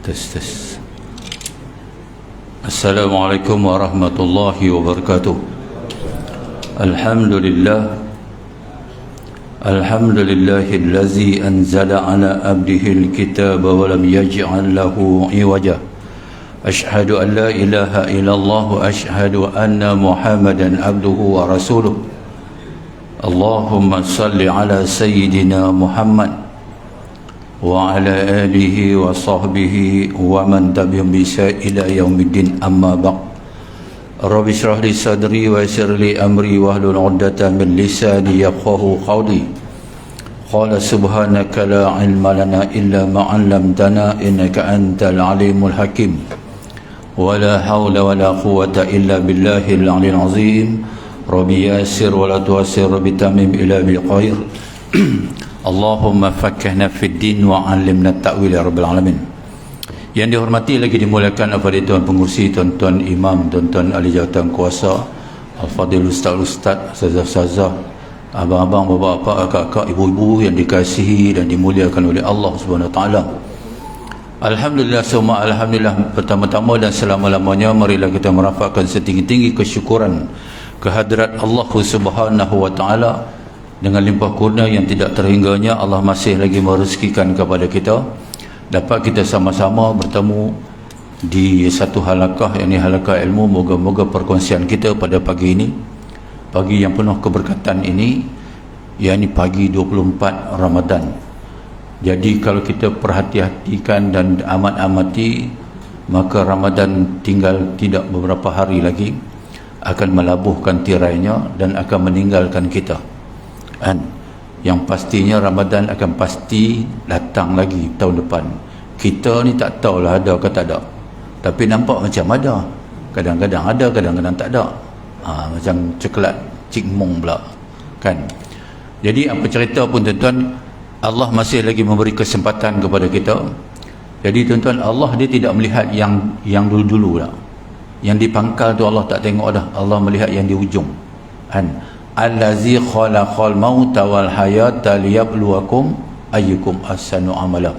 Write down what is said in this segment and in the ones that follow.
tes. Assalamualaikum warahmatullahi wabarakatuh. Alhamdulillahillazi anzala ala abdihil kitaba wa lam yaj'al lahu iwaja. Ashhadu an la ilaha illallah wa ashhadu anna Muhammadan abduhu wa rasuluh. Allahumma salli ala sayyidina Muhammad wa ala alihi wa sahbihi wa man tabi'ahum bi ihsan ila yaumiddin, amma ba'd. Rabbi shrah li sadri wa yassir li amri wahlul 'uqdatam min lisani yafqahu qawli. Qala subhanaka la ilma lana illa ma 'allamtana innaka antal alimul hakim. Wa la hawla wa la quwwata illa billahil 'aliyyil 'azim. Rabbi yassir wa la tu'assir bi tamim ila bil khair. Allahumma fakkihna fid din wa 'allimna ta'wil ya rabbal alamin. Yang dihormati lagi dimuliakan kepada tuan pengurusi, tuan-tuan imam, tuan-tuan ahli jawatan kuasa, al-fadil ustaz-ustaz, ustazah-ustazah, abang-abang, bapa-bapa, kakak, ibu-ibu yang dikasihi dan dimuliakan oleh Allah Subhanahu wa taala. Alhamdulillah, semua alhamdulillah. Pertama-tama dan selama-lamanya marilah kita merafakkan setinggi-tinggi kesyukuran kehadrat Allah Subhanahu wa taala. Dengan limpah kurnia yang tidak terhingganya, Allah masih lagi merezekikan kepada kita dapat kita sama-sama bertemu di satu halaqah, yakni halaqah ilmu. Moga-moga perkongsian kita pada pagi ini, pagi yang penuh keberkatan ini, yakni pagi 24 Ramadan. Jadi kalau kita perhati-hatikan dan amat-amati, maka Ramadan tinggal tidak beberapa hari lagi akan melabuhkan tirainya dan akan meninggalkan kita. Yang pastinya Ramadan akan pasti datang lagi tahun depan. Kita ni tak tahulah ada ke tak ada, tapi nampak macam ada. Kadang-kadang ada, kadang-kadang tak ada. Macam coklat cikmong pula kan. Jadi apa cerita pun tuan-tuan, Allah masih lagi memberi kesempatan kepada kita. Jadi tuan-tuan, Allah dia tidak melihat yang dulu-dulu lah. Yang di pangkal tu Allah tak tengok dah. Allah melihat yang di ujung kan. Allazi khalaqal mauta wal hayata liyabluwakum ayyukum ahsanu amala.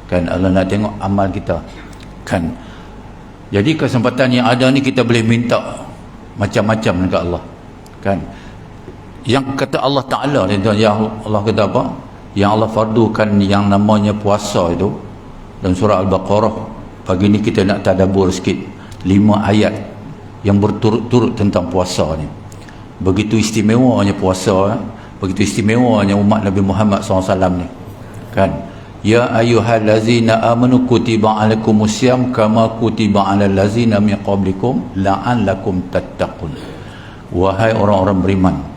Kan Allah nak tengok amal kita kan. Jadi kesempatan yang ada ni kita boleh minta macam-macam dekat Allah kan. Yang kata Allah Taala ni tuan, yang Allah kata apa? Yang Allah fardukan yang namanya puasa itu dalam surah Al-Baqarah. Pagi ni kita nak tadabbur sikit 5 ayat yang berturut-turut tentang puasa ni. Begitu istimewanya puasa, begitu istimewanya umat Nabi Muhammad SAW ni kan. Ya ayyuhallazina amanu kutiba alaikumusiyam kama kutiba alal ladzina min qablikum la'allakum tattaqun. Wahai orang-orang beriman,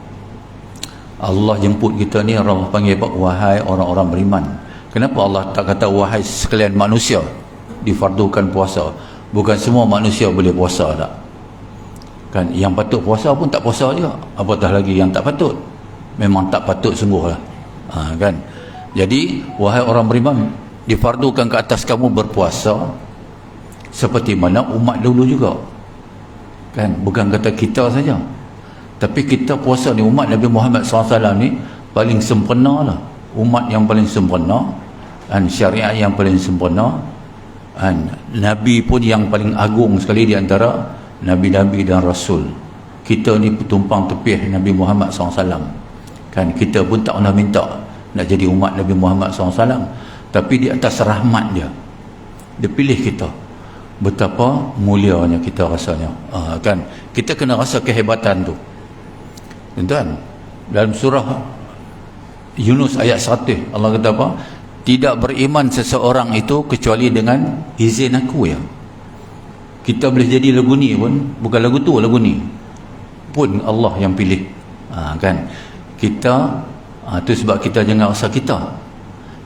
Allah jemput kita ni, Allah panggil apa? Wahai orang-orang beriman. Kenapa Allah tak kata wahai sekalian manusia difardukan puasa? Bukan semua manusia boleh puasa tak kan. Yang patut puasa pun tak puasa juga, apatah lagi yang tak patut. Memang tak patut sungguh lah kan. Jadi wahai orang beriman, difardukan ke atas kamu berpuasa seperti mana umat dulu juga kan. Bukan kata kita saja, tapi kita puasa ni, umat Nabi Muhammad SAW ni paling sempurna lah. Umat yang paling sempurna dan syariat yang paling sempurna kan. Nabi pun yang paling agung sekali di antara Nabi-Nabi dan Rasul. Kita ni tumpang tepih Nabi Muhammad SAW kan. Kita pun tak pernah minta nak jadi umat Nabi Muhammad SAW, tapi di atas rahmat dia pilih kita. Betapa mulianya kita rasanya kan. Kita kena rasa kehebatan tu tuan-tuan. Dalam surah Yunus ayat 100 Allah kata apa? Tidak beriman seseorang itu kecuali dengan izin aku ya. Kita boleh jadi lagu ni pun, bukan lagu tu, lagu ni pun Allah yang pilih kan. Kita tu sebab kita jangan rasa kita.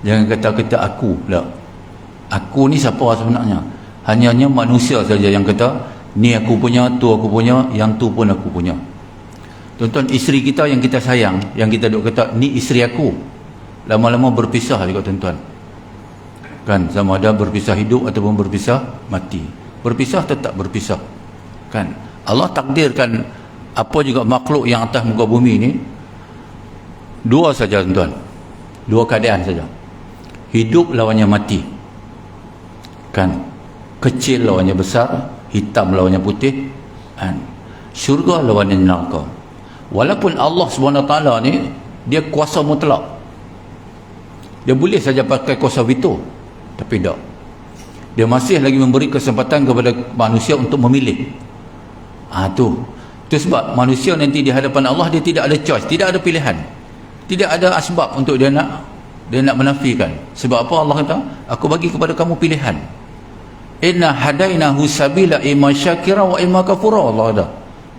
Jangan kata kita aku pula. Aku ni siapa sebenarnya? Hanya manusia saja yang kata ni aku punya, tu aku punya, yang tu pun aku punya. Tuan-tuan, isteri kita yang kita sayang, yang kita duk kata ni isteri aku, lama-lama berpisah juga tuan-tuan kan. Sama ada berpisah hidup ataupun berpisah mati. Berpisah tetap berpisah kan. Allah takdirkan apa juga makhluk yang atas muka bumi ni dua saja tuan-tuan, dua keadaan saja. Hidup lawannya mati kan, kecil lawannya besar, hitam lawannya putih, kan, syurga lawannya neraka. Walaupun Allah SWT ni dia kuasa mutlak, dia boleh saja pakai kuasa veto, tapi tak, dia masih lagi memberi kesempatan kepada manusia untuk memilih. Tu sebab manusia nanti di hadapan Allah dia tidak ada choice, tidak ada pilihan, tidak ada asbab untuk dia nak menafikan. Sebab apa Allah kata, aku bagi kepada kamu pilihan. Inna hadainahu sabila imma syakira wa imma kafura. Allah kata,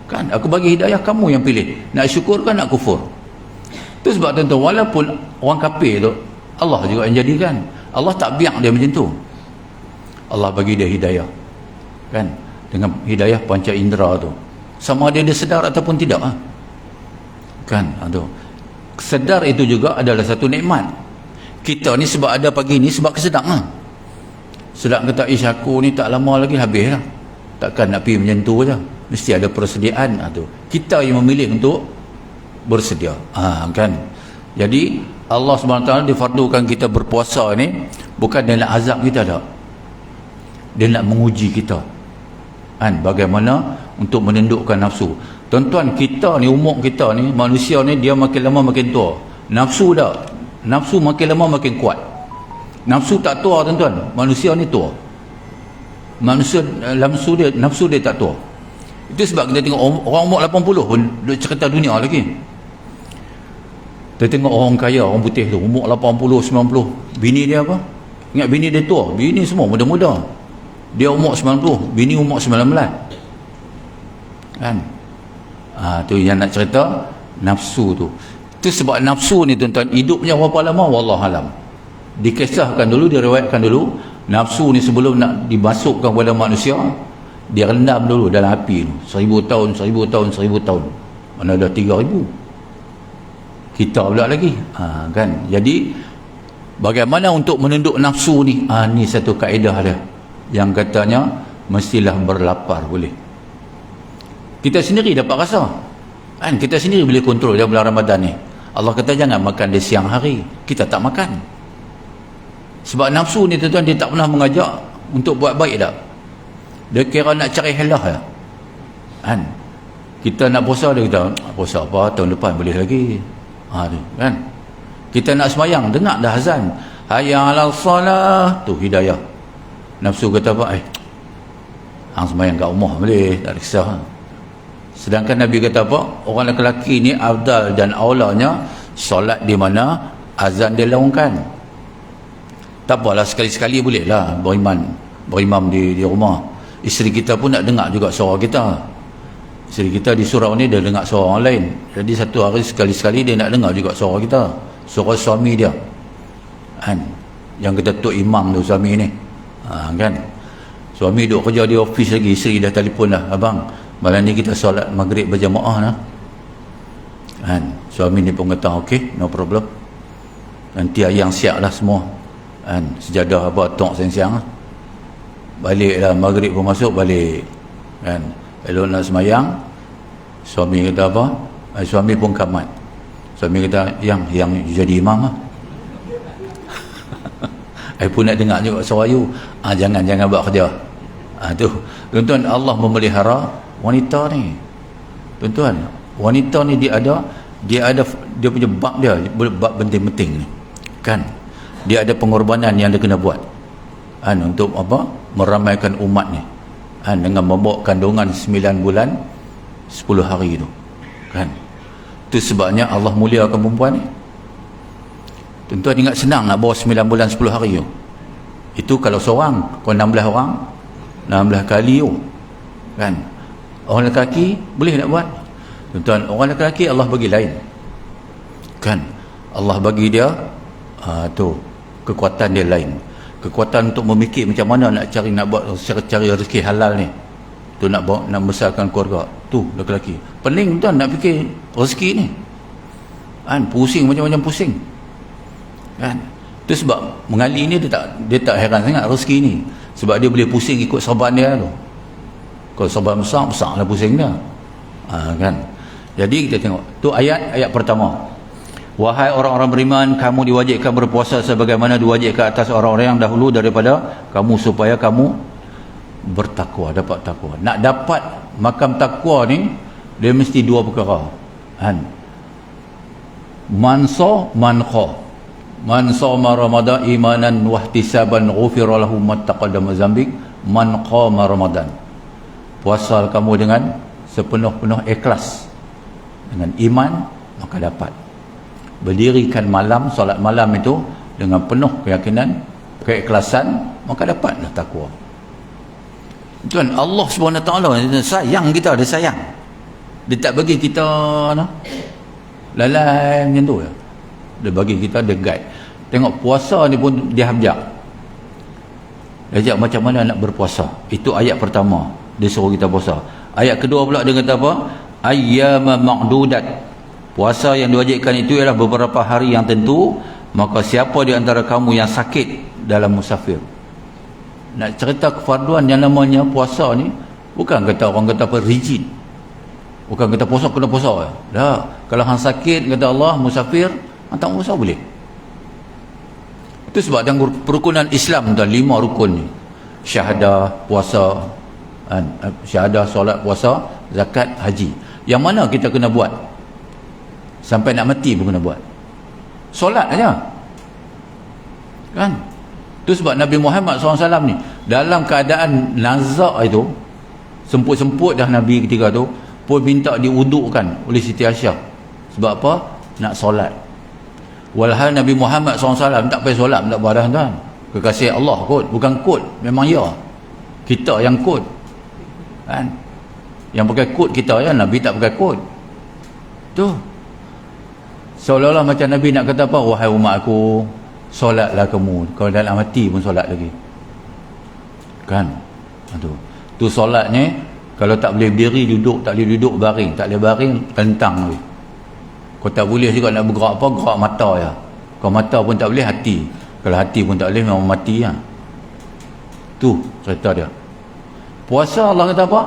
kan, aku bagi hidayah, kamu yang pilih, nak syukur kan nak kufur. Tu sebab tentu walaupun orang kafir tu Allah juga yang jadikan. Allah tak biar dia macam tu. Allah bagi dia hidayah, kan, dengan hidayah panca indera tu, sama ada dia sedar ataupun tidak, kan. Tu sedar itu juga adalah satu nikmat. Kita ni sebab ada pagi ni sebab kesedar, sedar kata aku ni tak lama lagi habis lah, takkan nak pergi macam tu je, mesti ada persediaan. Tu kita yang memilih untuk bersedia, kan. Jadi Allah SWT difardukan kita berpuasa ni bukan dia nak azab kita, tak, dia nak menguji kita, kan, bagaimana untuk menundukkan nafsu. Tuan-tuan, kita ni, umur kita ni, manusia ni dia makin lama makin tua. Nafsu dah, nafsu makin lama makin kuat. Nafsu tak tua tuan-tuan, manusia ni tua. Manusia, nafsu dia tak tua. Itu sebab kita tengok orang umur 80 pun duduk cerita dunia lagi. Kita tengok orang kaya, orang putih tu umur 80, 90, bini dia apa? Ingat bini dia tua, bini semua muda-muda. Dia umur 90, bini umur 19, kan. Tu yang nak cerita nafsu tu. Tu sebab nafsu ni tuan-tuan hidupnya berapa lama wallahualam. Dikisahkan dulu, diriwayatkan dulu, nafsu ni sebelum nak dimasukkan kepada manusia, dia rendam dulu dalam api tu 1000 tahun, 1000 tahun, 1000 tahun. Mana dah 3000 kita pula lagi, kan. Jadi bagaimana untuk menunduk nafsu ni, ni satu kaedah dia yang katanya mestilah berlapar boleh. Kita sendiri dapat rasa, kan, kita sendiri boleh kontrol dalam bulan Ramadan ni. Allah kata jangan makan di siang hari, kita tak makan. Sebab nafsu ni tuan-tuan dia tak pernah mengajak untuk buat baik dah. Dia kira nak cari helah ya, kan. Kita nak puasa, dia kata puasa apa, tahun depan boleh lagi, kan. Kita nak semayang, dengar dah azan, hayya 'alal salah, tu hidayah. Nafsu kata apa, hang semayang kat rumah boleh, tak ada kisah. Sedangkan Nabi kata apa, orang lelaki ni afdal dan aulanya solat di mana azan dia laungkan. Tak apalah, sekali-sekali boleh lah berimam di rumah. Isteri kita pun nak dengar juga suara kita. Isteri kita di surau ni dia dengar suara orang lain, jadi satu hari sekali-sekali dia nak dengar juga suara kita, suara suami dia, kan, yang kita tok imam tu suami ni, kan. Suami duduk kerja di office lagi, isteri dah telefon dah, abang malam ni kita solat maghrib berjamaah lah, kan. Suami ni pun kata okey, no problem, nanti ayang siap lah semua, kan, sejadah apa tok siang-siang lah. Balik lah maghrib pun masuk balik, kan. Elok nak semayang, suami kata apa, suami pun kamat, suami kata yang jadi imam lah. I pun nak dengar juga suara you, jangan buat kerja. Tu tuan-tuan, Allah memelihara wanita ni tuan-tuan. Wanita ni dia punya bab dia, bab penting-penting ni, kan. Dia ada pengorbanan yang dia kena buat, kan, untuk apa, meramaikan umat ni, kan, dengan membawa kandungan 9 bulan 10 hari tu, kan. Tu sebabnya Allah muliakan perempuan ni tuan-tuan. Ingat senang nak bawa 9 bulan 10 hari tu. Itu kalau seorang, kalau 16 orang 16 kali tu, kan. Orang lelaki boleh nak buat tuan-tuan. Orang lelaki Allah bagi lain, kan. Allah bagi dia tu kekuatan dia lain, kekuatan untuk memikir macam mana nak buat cari rezeki halal ni, tu nak membesarkan keluarga. Tu lelaki pening tuan nak fikir rezeki ni, kan, pusing macam-macam pusing, kan. Tu sebab mengali ni dia tak heran sangat rezeki ni, sebab dia boleh pusing ikut serban dia tu. Kalau serban besar lah pusing dia, kan. Jadi kita tengok tu ayat pertama. Wahai orang-orang beriman, kamu diwajibkan berpuasa sebagaimana diwajibkan atas orang-orang yang dahulu daripada kamu, supaya kamu bertakwa, dapat takwa. Nak dapat makam takwa ni, dia mesti dua perkara. Mansa manqa. Man shoma ramadan imanan wa ihtisaban ghufira lahu ma taqaddama dzambik. Man qama ramadan. Puasa kamu dengan sepenuh-penuh ikhlas, dengan iman, maka dapat. Berdirikan malam, solat malam itu dengan penuh keyakinan, keikhlasan, maka dapatlah takwa. Tuan Allah SWT sayang kita, dia sayang. Dia tak bagi kita lalai macam tu ya. Dia bagi kita, dia guide. Tengok puasa ni pun dia ajak. Dia ajak macam mana nak berpuasa. Itu ayat pertama, dia suruh kita puasa. Ayat kedua pula dia kata apa? Ayyama ma'dudat. Puasa yang diwajibkan itu ialah beberapa hari yang tentu. Maka siapa di antara kamu yang sakit dalam musafir. Nak cerita kefarduan yang namanya puasa ni, bukan kata orang kata apa rigid. Bukan kata puasa kena puasa. Dah, kalau hang sakit kata Allah, musafir, hang tak puasa boleh. Itu sebab dalam perukunan Islam tu 5 rukun ni. Syahadah, puasa, syahadah, solat, puasa, zakat, haji. Yang mana kita kena buat? Sampai nak mati pun kena buat. Solat aja. Kan? Itu sebab Nabi Muhammad SAW ni, dalam keadaan nazak itu, semput-semput dah Nabi ketika tu, pun minta diwudukkan oleh Siti Aisyah. Sebab apa? Nak solat. Walhal Nabi Muhammad SAW tak payah solat, tak badan kan. Kekasih Allah kot, bukan kot. Memang ya. Kita yang kot. Kan? Yang pakai kot kita ya, Nabi tak pakai kot. Tu. Seolah-olah macam Nabi nak kata apa? Wahai umat aku, solatlah kamu. Kalau dalam hati pun solat lagi. Kan? Tu solatnya, kalau tak boleh berdiri, duduk, tak boleh duduk, baring. Tak boleh baring, tentang lagi. Kau tak boleh juga nak bergerak apa, gerak mata ya. Kalau mata pun tak boleh, hati. Kalau hati pun tak boleh, memang mati ya. Tu cerita dia. Puasa Allah kata apa?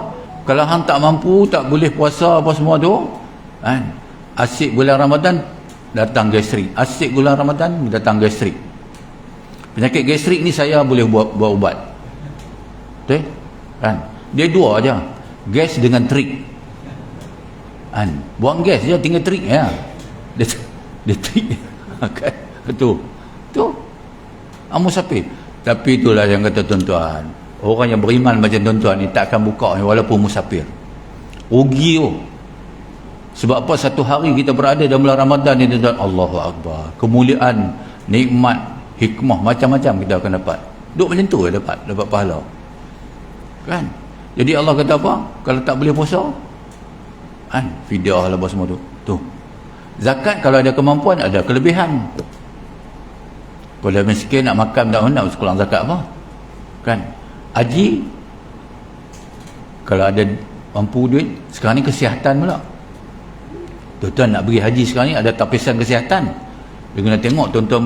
Kalau hang tak mampu, tak boleh puasa apa semua tu, kan? Asyik bulan Ramadan, datang gastrik. Asyik bulan Ramadan, datang gastrik. Penyakit gastrik ni saya boleh buat ubat. Betul? Kan? Dia dua aja. Gas dengan trik. Kan? Buang gas je, tinggal trik ya. Dia trik. Kan? Betul. Tu. Musafir. Tapi itulah yang kata tuan-tuan, orang yang beriman macam tuan-tuan ni tak akan buka walaupun musafir. Rugi tu. Sebab apa? Satu hari kita berada dalam bulan Ramadan ni tuan-tuan, Allahu Akbar. Kemuliaan, nikmat, hikmah, macam-macam kita akan dapat. Duk macam tu dapat pahala. Kan? Jadi Allah kata apa? Kalau tak boleh puasa, kan? Fidyah lah semua tu. Tu. Zakat kalau ada kemampuan, ada kelebihan. Kalau dah miskin nak makan tak nak sekolah zakat apa? Kan? Haji kalau ada mampu duit, sekarang ni kesihatan pula. Tuan-tuan nak pergi haji sekarang ni ada tapisan kesihatan. Dia kena tengok tuan-tuan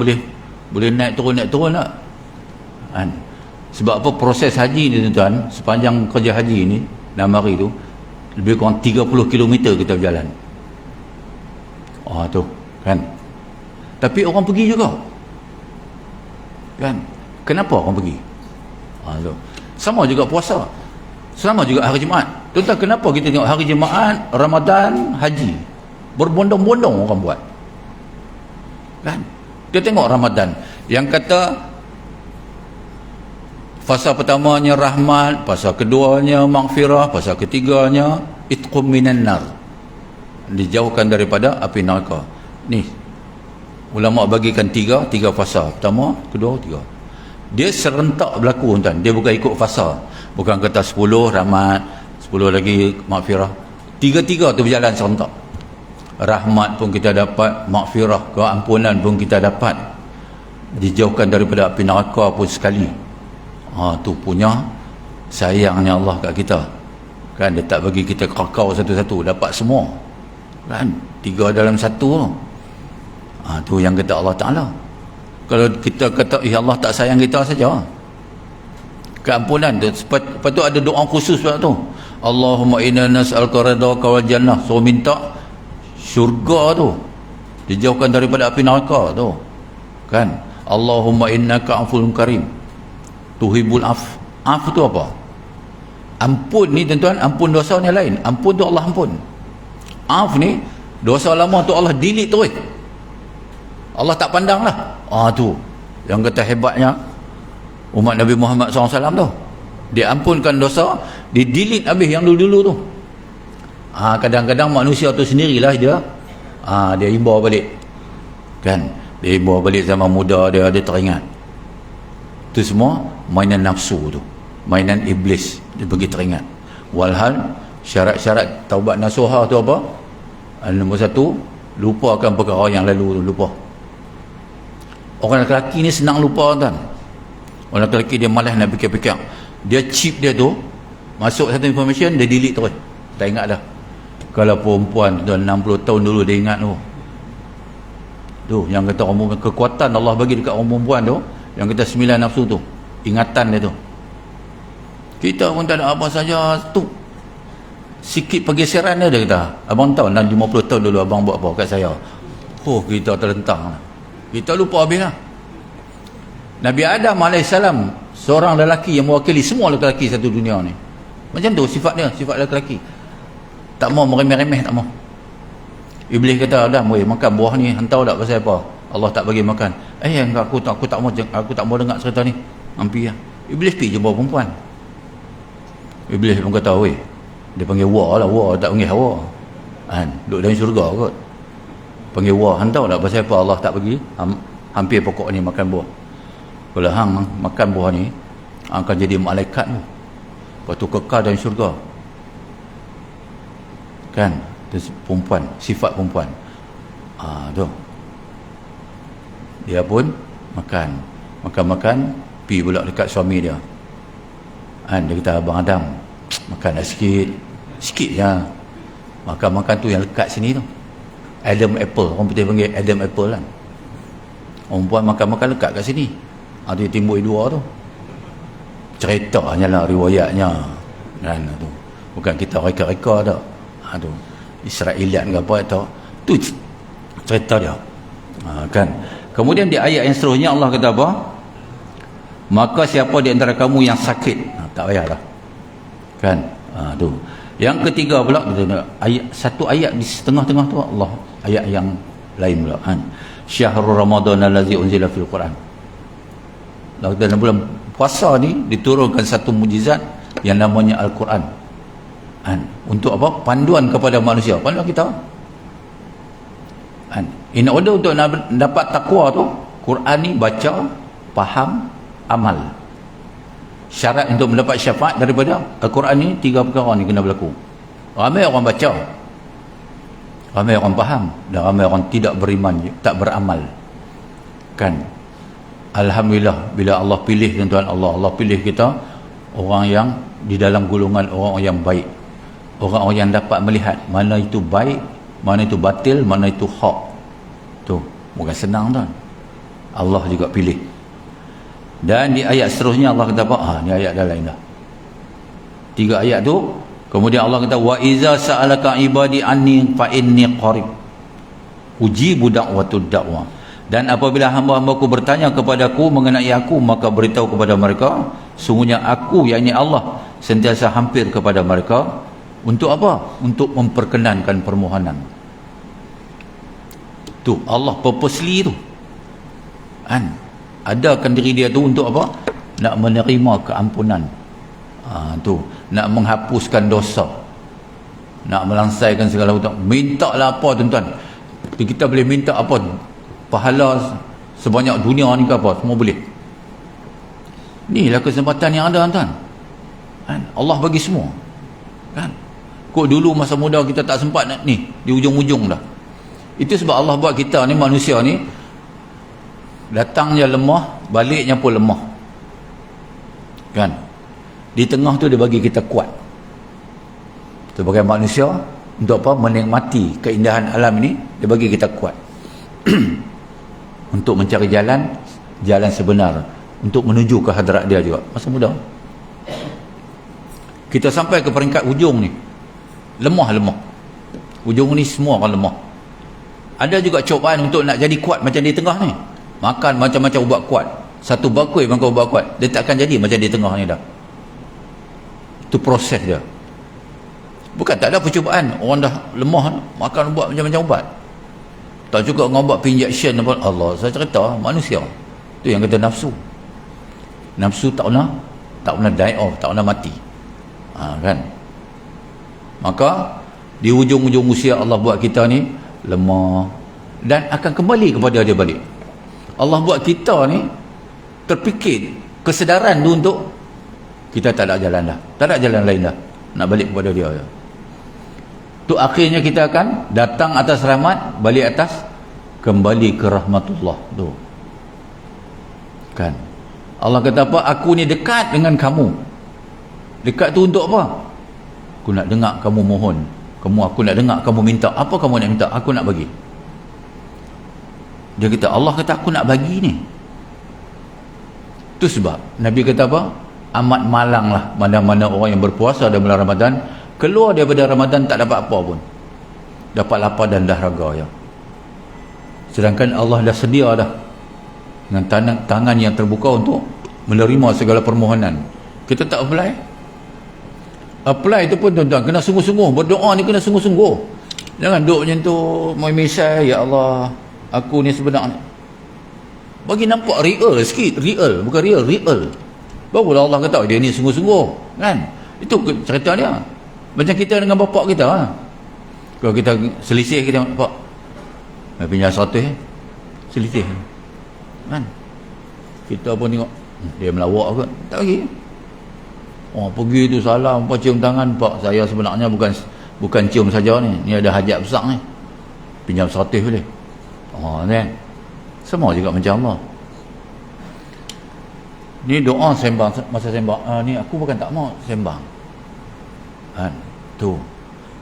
boleh naik turun tak? Kan? Sebab apa? Proses haji ni tuan-tuan, sepanjang kerja haji ni 6 hari tu, lebih kurang 30 km kita berjalan. Tu kan. Tapi orang pergi juga. Kan? Kenapa orang pergi? Tu. Sama juga puasa. Sama juga hari Jumaat. Tuan-tuan, kenapa kita tengok hari Jumaat, Ramadan, haji? Berbondong-bondong orang buat. Kan? Kita tengok Ramadan. Yang kata fasa pertamanya rahmat, fasa keduanya maghfirah, fasa ketiganya itqum minan nar. Dijauhkan daripada api neraka. Ni ulama bagikan tiga fasa. Pertama, kedua, tiga. Dia serentak berlaku tuan. Dia bukan ikut fasa. Bukan kata 10 rahmat, 10 lagi maghfirah. Tiga-tiga tu berjalan serentak. Rahmat pun kita dapat, maghfirah, keampunan pun kita dapat. Dijauhkan daripada api neraka pun sekali. Tu punya sayangnya Allah kat kita. Kan, dia tak bagi kita kakau satu-satu, dapat semua. Kan, 3 dalam 1 tu. Tu yang kata Allah Ta'ala. Kalau kita kata Allah tak sayang kita saja, keampunan tu, lepas tu ada doa khusus sebab tu. Allahumma inna nas'aluka ridhaka wal jannah. So minta syurga tu. dijauhkan daripada api neraka tu. Kan? Allahumma innaka afun karim tuhibul af. Af tu apa? Ampun ni tuan-tuan, ampun dosa ni lain. Ampun tu Allah ampun. Af ni dosa lama tu Allah delete terus. Allah tak pandang lah. Tu yang kata hebatnya umat Nabi Muhammad SAW tu. Dia ampunkan dosa, dia delete habis yang dulu-dulu tu. Kadang-kadang manusia tu sendirilah dia imbau balik. Kan? Dia imbau balik zaman muda dia teringat. Itu semua mainan nafsu tu. Mainan iblis. Dia pergi teringat. Walhal syarat-syarat taubat nasuhah tu apa? Nombor satu, lupakan perkara yang lalu tu, lupa. Orang lelaki ni senang lupa kan. Orang lelaki dia malas nak fikir-fikir. Dia chip dia tu masuk satu information, dia delete terus. Tak ingat dah. Kalau perempuan tu 60 tahun dulu dia ingat tu. Tu yang kata orang kekuatan Allah bagi dekat orang perempuan tu, yang kata 9 nafsu tu, ingatan dia tu. Kita pun tak ada apa saja tu. Sikit pergeseran dia kata, abang tahu 50 tahun dulu abang buat apa kat saya. Kita terlentang. Kita lupa habis lah. Nabi Adam AS seorang lelaki yang mewakili semua lelaki satu dunia ni. Macam tu sifat dia, sifat lelaki. Tak mau meremeh-remeh, tak mau. Iblis kata, Adam, makan buah ni, hantau tak pasal apa? Allah tak bagi makan. Aku tak mau dengar cerita ni. Hampir lah. Iblis pergi jumpa perempuan. Iblis pun kata, dia panggil Wa lah, Wa tak panggil Hawa. Duduk dalam syurga kot. Panggil Wa, hantau tak pasal apa Allah tak bagi hampir pokok ni makan buah. Kalau hang makan buah ni, akan jadi malaikat tu. Lepas tu kekal dalam syurga. Kan? Itu perempuan, sifat perempuan. Tu. Dia pun makan, pergi pula dekat suami dia. Dia kata, Abang Adam, makan dah sikit je. Makan tu yang lekat sini tu. Adam apple, orang putih panggil Adam apple kan. Orang perempuan makan lekat kat sini. Dia timbul dua tu. Ceritanya lah, riwayatnya. Kan tu. Bukan kita reka-reka tak. Tu. Israeliat ke apa tu. Tu cerita dia. Kan. Kemudian di ayat yang seterusnya Allah kata apa? Maka siapa di antara kamu yang sakit, tak payahlah. Kan? Tu. Yang ketiga pula ayat, satu ayat di setengah-tengah tu Allah ayat yang lain pula. Syahrul Ramadan allazi unzila fil Quran. Dalam bulan puasa ni diturunkan satu mukjizat yang namanya Al-Quran. Untuk apa? Panduan kepada manusia. Panduan kita. In order untuk dapat takwa tu, Quran ni baca, faham, amal. Syarat untuk mendapat syafaat daripada Al-Quran ni 3 perkara ni kena berlaku. Ramai orang baca, ramai orang faham, dan ramai orang tidak beriman, tak beramal. Kan? Alhamdulillah bila Allah pilih tuan-tuan, Allah pilih kita orang yang di dalam golongan orang yang baik. Orang-orang yang dapat melihat mana itu baik, mana itu batil, mana itu hak. Tu, bukan senang tuan. Allah juga pilih. Dan di ayat seterusnya Allah kata apa? Ni ayat dah lain dah. 3 ayat tu, kemudian Allah kata wa iza sa'alaka ibadi anni fa inni qarib ujibu da'watud da'wa. Dan apabila hamba-hambaku bertanya kepadaku mengenai aku, maka beritahu kepada mereka, sungguhnya aku, yakni Allah, sentiasa hampir kepada mereka. Untuk apa? Untuk memperkenankan permohonan. Tu Allah purposely tu. Adakan diri dia tu untuk apa? Nak menerima keampunan. Tu nak menghapuskan dosa, nak melangsaikan segala hutang. Mintalah apa tuan-tuan, kita boleh minta apa? Pahala sebanyak dunia ni ke apa, semua boleh. Inilah kesempatan yang ada tuan-tuan. Allah bagi semua. Kan? Kok dulu masa muda kita tak sempat nak ni, di ujung-ujung dah. Itu sebab Allah buat kita ni, manusia ni, datangnya lemah, baliknya pun lemah. Kan? Di tengah tu dia bagi kita kuat. Sebagai manusia, untuk apa? Menikmati keindahan alam ini, dia bagi kita kuat. Untuk mencari jalan sebenar, untuk menuju ke hadrat dia juga. Masa muda kita sampai ke peringkat ujung ni, lemah. Ujung ni semua akan lemah. Ada juga cubaan untuk nak jadi kuat macam di tengah ni. Makan macam-macam ubat kuat. Satu bakul makan ubat kuat. Dia tak akan jadi macam di tengah ni dah. Itu proses dia. Bukan tak ada percubaan. Orang dah lemah, makan ubat macam-macam ubat. Tak juga dengan ubat injection apa. Allah, saya cerita manusia. Itu yang kata nafsu. Nafsu tak pernah die off, tak pernah mati. Kan? Maka di hujung-hujung usia Allah buat kita ni lemah dan akan kembali kepada dia balik. Allah buat kita ni terfikir kesedaran tu untuk kita tak ada jalan dah. Tak ada jalan lain dah. Nak balik kepada dia. Tu akhirnya kita akan datang atas rahmat, balik atas kembali ke rahmatullah. Tu. Kan? Allah kata apa? Aku ni dekat dengan kamu. Dekat tu untuk apa? Aku nak dengar kamu mohon. Aku nak dengar kamu minta. Apa kamu nak minta? Aku nak bagi. Dia kata, Allah kata aku nak bagi ni. Itu sebab Nabi kata apa? Amat malang lah mana-mana orang yang berpuasa dalam bulan Ramadan, keluar daripada Ramadan tak dapat apa pun. Dapat lapar dan dahaga ya. Sedangkan Allah dah sedia dah dengan tangan yang terbuka untuk menerima segala permohonan. Kita tak apply tu pun tuan-tuan kena sungguh-sungguh. Berdoa ni kena sungguh-sungguh. Jangan duduk macam tu memisai, ya Allah aku ni sebenarnya bagi nampak real sikit. Real, bukan real. Barulah Allah kata dia ni sungguh-sungguh, kan? Itu cerita dia. Macam kita dengan bapak kita kalau kita selisih, kita pak pinjam 100 selisih, kan? Kita pun tengok dia melawak ke tak bagi. Pergi tu salam, cium tangan, pak saya sebenarnya bukan cium saja ni ada hajat besar ni, pinjam 100 boleh. Kan? Semua juga macam Allah. Ni doa sembang, masa sembang ni aku bukan tak mau sembang. Kan? Tu.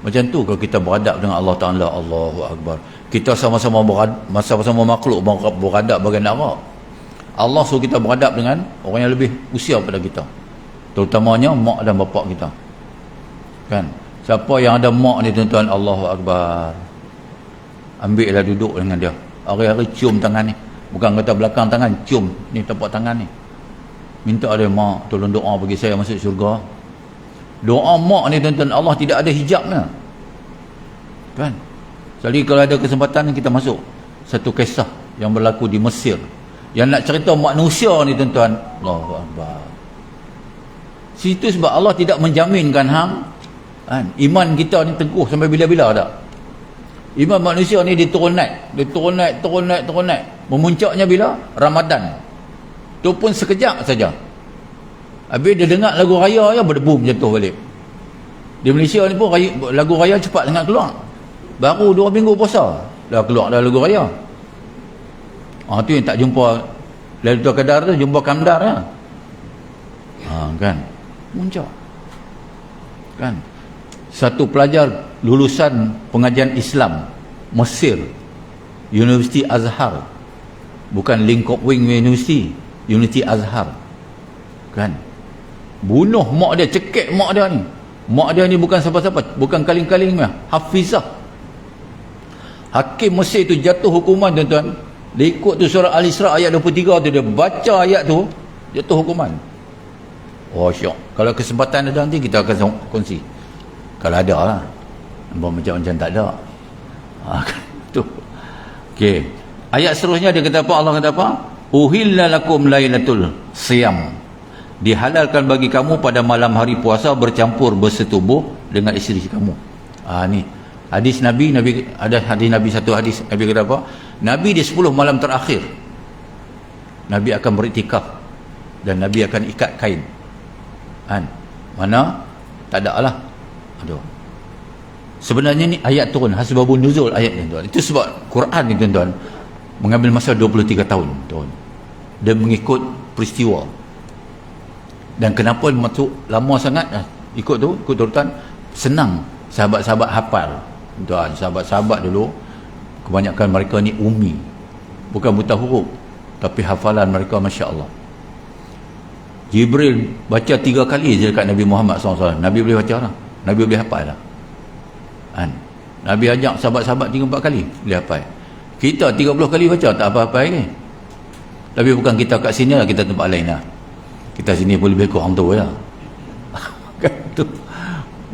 Macam tu kalau kita beradab dengan Allah Ta'ala, Allahu Akbar. Kita sama-sama makhluk beradab bagian Arab. Allah suruh kita beradab dengan orang yang lebih usia pada kita. Terutamanya mak dan bapak kita. Kan? Siapa yang ada mak ni tuan-tuan, Allahu Akbar. Ambillah duduk dengan dia. Hari-hari cium tangan ni. Bukan kata belakang tangan, cium ni tapak tangan ni. Minta dia, mak tolong doa bagi saya masuk syurga. Doa mak ni tuan-tuan, Allah tidak ada hijabnya. Kan? Jadi kalau ada kesempatan kita masuk satu kisah yang berlaku di Mesir. Yang nak cerita manusia ni tuan-tuan, Allahu Akbar. Situ sebab Allah tidak menjaminkan kan? Iman kita ni teguh sampai bila-bila tak? Iman manusia ni dia turun naik. Memuncaknya bila? Ramadan. Tu pun sekejap saja. Habis dia dengar lagu raya ya, berdebum jatuh balik. Di Malaysia ni pun lagu raya cepat sangat keluar. Baru 2 minggu puasa dah keluar dah lagu raya. Tu yang tak jumpa Lailatul Qadar tu, jumpa Kamdar ya. Kan? Muncak. Kan? Satu pelajar lulusan pengajian Islam Mesir, Universiti Azhar, bukan Lincoln Wing University Azhar, kan? Bunuh mak dia, cekik mak dia ni. Mak dia ni bukan siapa-siapa, bukan kaling-kaling lah, hafizah. Hakim Mesir tu jatuh hukuman tuan-tuan. Dia ikut tu surah Al-Isra ayat 23 tu, dia baca ayat tu jatuh hukuman. Syok. Kalau kesempatan ada nanti kita akan kongsi. Kalau ada lah. Macam tak ada. Tu. Okey. Ayat seterusnya dia kata apa? Allah kata apa? Uhilla lakum lailatul siyam. Dihalalkan bagi kamu pada malam hari puasa bercampur bersetubuh dengan isteri kamu. Ni hadis Nabi ada hadis Nabi, satu hadis Nabi kata apa? Nabi di 10 malam terakhir Nabi akan beriktikaf dan Nabi akan ikat kain. Mana tak ada lah. Sebenarnya ni ayat turun hasbabun nuzul ayat ni tuan. Itu sebab Quran ni tuan-tuan mengambil masa 23 tahun tuan. Dia mengikut peristiwa. Dan kenapa masuk lama sangat ikut turutan? Senang sahabat-sahabat hafal tuan. Sahabat-sahabat dulu kebanyakan mereka ni ummi, bukan buta huruf, tapi hafalan mereka masya-Allah. Jibril baca 3 kali je dekat Nabi Muhammad SAW. Nabi boleh baca lah, Nabi boleh hafal lah. Nabi ajak sahabat-sahabat 3-4 kali boleh hafal. Kita 30 kali baca tak apa-apa lagi. Tapi bukan kita kat sini lah, kita tempat lain lah. Kita sini pun lebih kurang tu lah.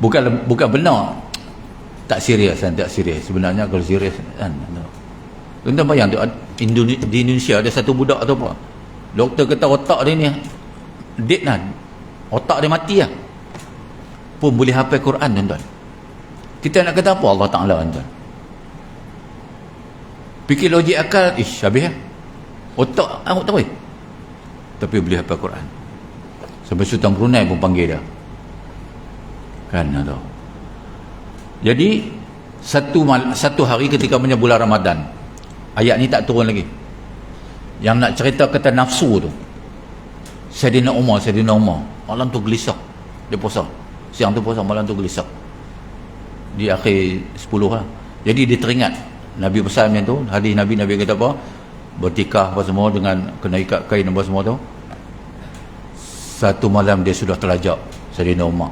Bukan benar. Tak serius kan, tak serius. Sebenarnya kalau serius kan. Tuan-tuan bayang tu, di Indonesia ada satu budak tu apa. Doktor kata otak dia ni dead lah. Otak dia mati lah. Pun boleh hafal Quran, tuan-tuan. Kita nak kata apa Allah Ta'ala, tuan-tuan? Fikir logik akal, habis lah. Otak tak tahu. Tapi boleh hafal Quran. Sampai Sultan Brunei pun panggil dia. Kan tu. Jadi satu hari ketika punya bulan Ramadan, ayat ni tak turun lagi. Yang nak cerita kata nafsu tu, Sayyidina Umar malam tu gelisah. Dia puasa. Siang tu puasa, malam tu gelisah. Di akhir 10 lah. Jadi dia teringat Nabi pesan macam tu, hadis Nabi kata apa? Bertikah apa semua dengan kena ikat kain apa semua tu. Satu malam dia sudah terlajak, Sayyidina Umar.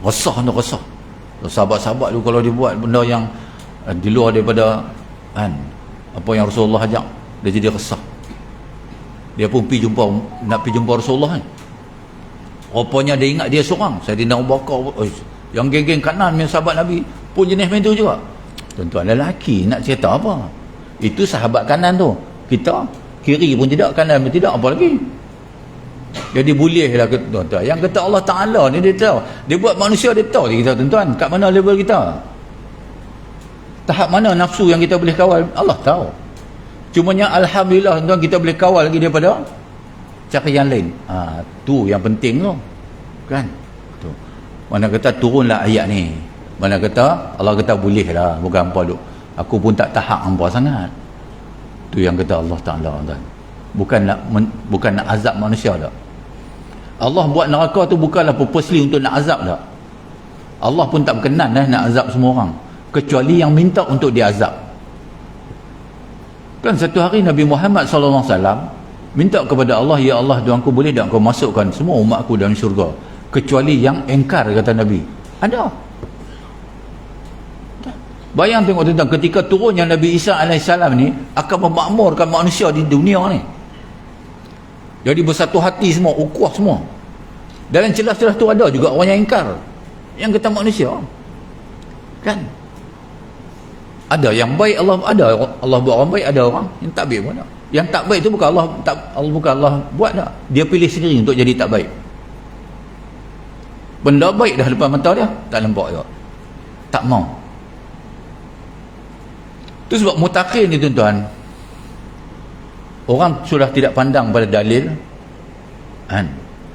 Resah. Sahabat-sahabat tu kalau dia buat benda yang di luar daripada apa yang Rasulullah ajak, dia jadi resah. Dia pun nak pergi jumpa Rasulullah kan. Rupanya dia ingat dia seorang, Sayyidina Abu Bakar, yang geng-geng kanan yang sahabat Nabi pun jenis macam tu juga. Tuan-tuan lelaki nak cerita apa? Itu sahabat kanan tu. Kita kiri pun tidak, kanan pun tidak, apa lagi? Jadi boleh lah tuan-tuan. Yang kata Allah Ta'ala ni dia tahu. Dia buat manusia, dia tahu kita, tuan-tuan. Kat mana level kita? Tahap mana nafsu yang kita boleh kawal? Allah tahu. Cumanya Alhamdulillah tuan-tuan, kita boleh kawal lagi daripada cara yang lain. Tu yang penting tu. Kan? Tu. Mana kata turunlah ayat ni. Mana kata Allah kata boleh lah. Bukan apa duk. Aku pun tak tahap hampa sangat. Tu yang kata Allah Ta'ala, tuan. Bukan nak azab manusia tak. Allah buat neraka tu bukanlah purposely untuk nak azab tak. Allah pun tak berkenan nak azab semua orang, kecuali yang minta untuk diazab. Kan satu hari Nabi Muhammad SAW minta kepada Allah, ya Allah, Tuhanku, boleh tak kau masukkan semua umatku dalam syurga kecuali yang engkar, kata Nabi. Ada. Bayang tengok tentang ketika turunnya Nabi Isa AS ni akan memakmurkan manusia di dunia ni. Jadi bersatu hati semua, ukuah semua. Dalam celah-celah tu ada juga orang yang ingkar, yang kata manusia. Kan? Ada yang baik, Allah buat orang baik, ada orang yang tak baik pun ada. Yang tak baik tu bukan Allah buat tak. Dia pilih sendiri untuk jadi tak baik. Benda baik dah depan mata dia, tak nampak juga. Tak mau. Itu sebab mutakin ni, tuan-tuan, orang sudah tidak pandang pada dalil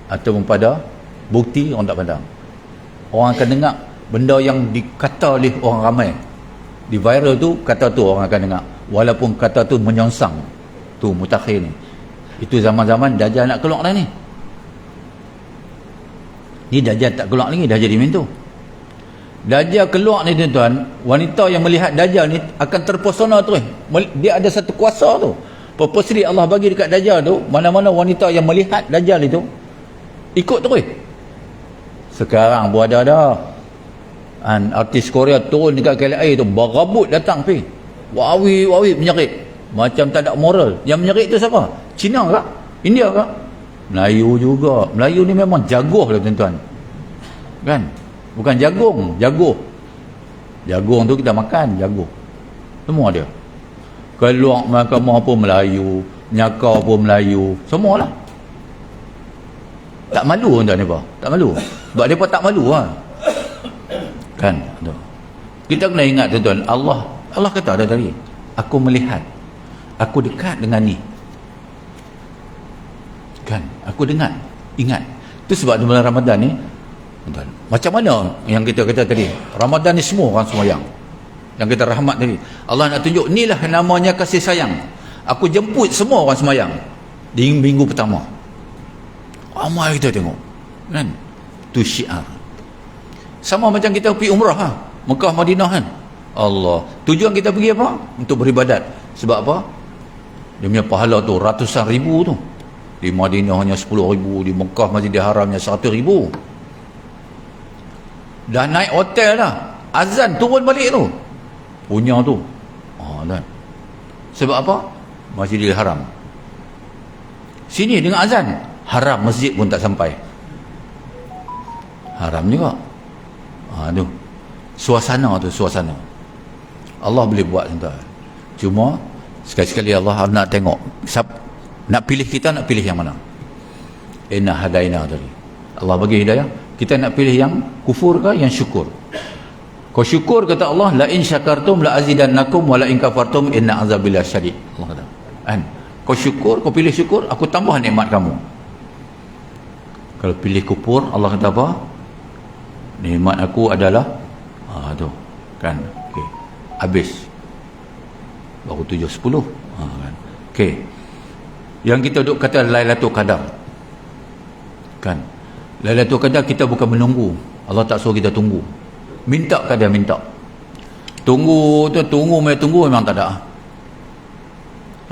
ataupun pada bukti, orang tak pandang. Orang akan dengar benda yang dikata oleh orang ramai, di viral tu, kata tu orang akan dengar, walaupun kata tu menyongsang. Tu mutakhir ni. Itu zaman-zaman Dajjal nak keluar dah ni. Ni Dajjal tak keluar lagi, dah jadi macam tu. Dajjal keluar ni, tuan-tuan, wanita yang melihat Dajjal ni akan terpesona terus. Dia ada satu kuasa tu. Purposely Allah bagi dekat Dajjal tu, mana-mana wanita yang melihat Dajjal itu ikut terus. Sekarang pun ada dah. Artis Korea turun dekat KLIA tu, berabut datang pergi. Wawi menyerit. Macam tak ada moral. Yang menyerit tu siapa? Cina kah? India kah? Melayu juga. Melayu ni memang jagoh lah, tuan-tuan. Kan? Bukan jagung, jagoh. Jagung tu kita makan, jagoh. Semua dia. Keluar mahkamah pun Melayu, nyakau pun Melayu, semualah. Tak malu, tuan-tuan, mereka. Tak malu. Sebab mereka tak malu lah. Kan? Kita kena ingat, tuan-tuan, Allah kata ada tadi, aku melihat, aku dekat dengan ni. Kan? Aku dengar, ingat. Itu sebab di bulan Ramadan ni, tuan-tuan, macam mana yang kita kata tadi, Ramadan ni semua orang semayang. Yang kita rahmat tadi, Allah nak tunjuk, inilah namanya kasih sayang. Aku jemput semua orang semayang di minggu pertama. Ramai kita tengok, kan? Tu syiar. Sama macam kita pergi umrah ha? Mekah Madinah kan. Allah, tujuan kita pergi apa? Untuk beribadat. Sebab apa? Dia punya pahala tu ratusan ribu tu. Di Madinah hanya 10,000, di Mekah Masjidil Haramnya 100,000. Dah naik hotel dah, azan turun balik tu, punya tu. Kan? Sebab apa? Masjidil Haram. Sini dengan azan, haram, masjid pun tak sampai. Haram juga. Tu suasana tu, suasana Allah boleh buat tuan. Cuma sekali-sekali Allah nak tengok, nak pilih, kita nak pilih yang mana. Inna hadaina tadi Allah bagi hidayah, kita nak pilih yang kufur ke yang syukur. Kau syukur, kata Allah, la in syakartum la azidannakum wa la in kafartum inna azabi lasyadid. Allah kata, kan? Kau syukur, kau pilih syukur, aku tambah nikmat kamu. Kalau pilih kufur, Allah kata apa? Nikmat aku adalah tu kan, okey, habis baru 7-10 kan. Okey, yang kita duk kata Lailatul Qadar kan, Lailatul Qadar kita bukan menunggu, Allah tak suruh kita tunggu. Minta ke dia, minta. Tunggu memang tak ada.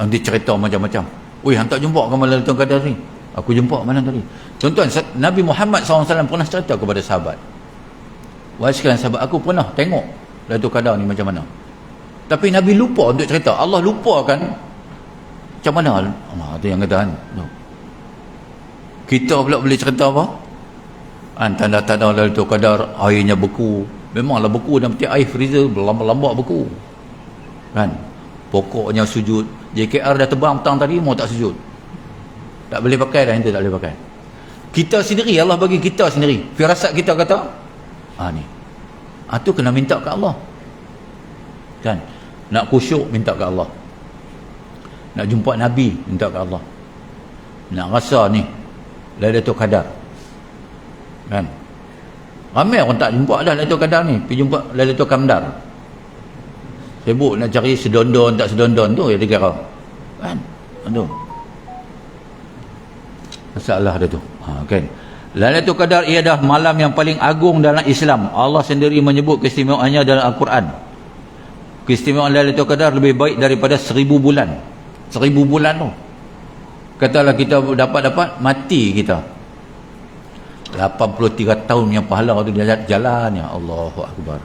Nanti cerita macam-macam. Oi, hang tak jumpa ke malam Lailatul Qadar ni? Aku jumpa malam tadi. Tuan-tuan, Nabi Muhammad SAW pernah cerita kepada sahabat. Wahai sekalian sahabat, aku pernah tengok Lailatul Qadar ni macam mana. Tapi Nabi lupa untuk cerita. Allah lupakan macam mana. Tu yang kata kan. Kita pula boleh cerita apa? Tanda-tanda Lailatul Qadar, airnya beku. Memanglah beku dalam peti air freezer, berlambak-lambak beku. Kan? Pokoknya sujud. JKR dah terbang petang tadi, mau tak sujud. Tak boleh pakai dah, itu tak boleh pakai. Kita sendiri, Allah bagi kita sendiri. Firasat kita kata, ni. Tu kena minta ke Allah. Kan? Nak khusyuk, minta ke Allah. Nak jumpa Nabi, minta ke Allah. Nak rasa ni, Lailatul Qadar. Kan? Ramai orang tak jumpa dah Lailatul Qadar ni, pergi jumpa Lailatul Qamdar. Sibuk nak cari sedondon tak sedondon tu, ya dia kira. Kan? Tu masalah dia tu. Kan? Lailatul Qadar ia adalah malam yang paling agung dalam Islam. Allah sendiri menyebut keistimewaannya dalam Al-Quran. Keistimewaan Lailatul Qadar lebih baik daripada 1000 bulan. 1000 bulan tu. Katalah kita dapat mati kita. 83 tahun yang pahala tu dia jalan, ya Allahu Akbar.